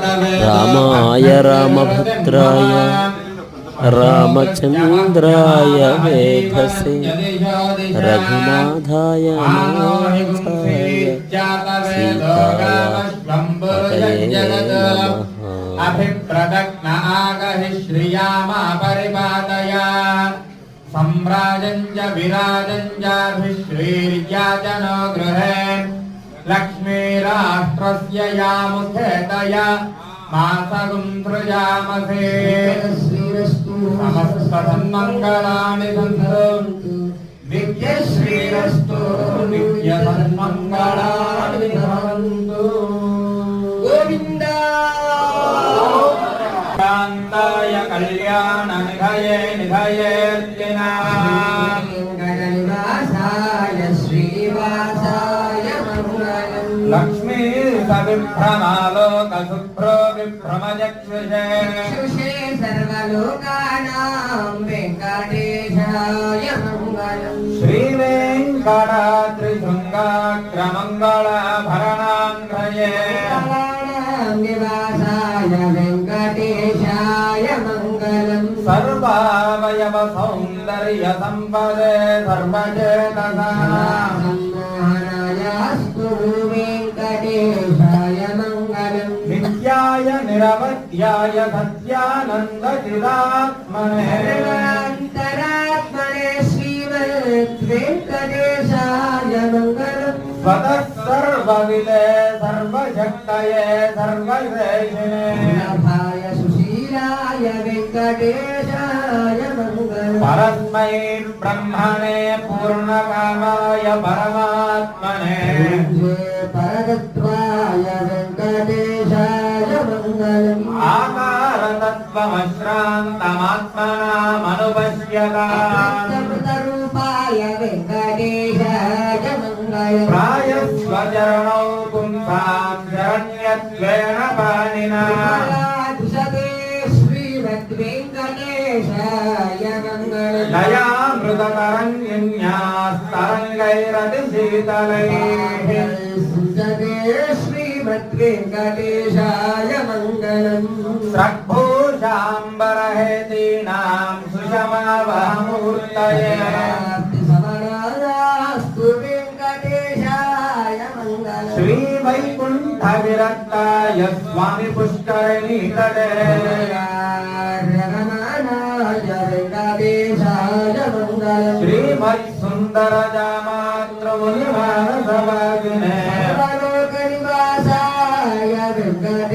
రామాయ రామభద్రాయ రామచంద్రాయ వేధసే రఘునాథాయ నాథాయ సీతాయ పతయే నమః. అభిప్రదగ్న ఆగహి శ్రియామా పరిపాతయ సమ్రాజంజ విరాజంజాభిశ్రీర్యాజనో గృహే లక్ష్మీరాష్ట్రస్య యాముఖేతయ మాసగుం సృజామసే సమస్త సన్మంగళాని సంతు నిత్యశ్రీరస్తు నిత్య సన్మంగళాని భవంతు. గోవింద కాంతాయ కళ్యాణ నిధయే నిధయేర్జినాం గణనివాసాయ శ్రీవాసాయ మంగళం. లక్ష్మీ సవిభ్రమాలోక శుభ్రో విభ్రమజక్షుషే సర్వలోకానాం వెంకటేశాయ మంగళం. శ్రీ వెంకటాద్రిశృంగాగ్రమంగళాభరణాంధ్రయే నివాసాయ వెంకటేశాయ మంగళం. సర్వావయవ సౌందర్య సంపదే సర్వచేతసాస్తు వెంకటేశాయ మంగళం. నిత్యాయ నిరవధ్యాయ సత్యానంద చిదాత్మనే అంతరాత్మనే శ్రీమద్ వెంకటేశాయ మంగళం. స్వతః సర్వవిదే సర్వశక్తయే సర్వశ్రేషిణే నభాయ సుశీలాయ వెంకటేశాయ మంగళం. పరస్మై బ్రహ్మణే పూర్ణకామాయ పరమాత్మనే పరతత్వాయ వెంకటేశాయ మంగళం. ఆకారతత్వమశ్రాంతమాత్మనామనుపశ్యతామృతరూపాయ వెంకటేశాయ మంగళం. ప్రాయస్వచరణౌ పుంసాం శరణ్యత్వేన పాణినా శ్రీమద్ వెంకటేశాయ మంగళం. దయామృతతరంగిన్యాస్తరంగైరతిశీతలైః శ్రీమద్ వెంకటేశాయ మంగళం. సద్భూషాంబరహేతీనాం సుషమావహమూర్తయే సమరాస్తు వెంకటేశాయ మంగళం. శ్రీవైకుంఠ విరక్తాయ స్వామి పుష్కరిణీతటే రమణాయ వెంకటేశాయ మంగళం. శ్రీమత్ సుందర జామాతృమునిమానసవాగినే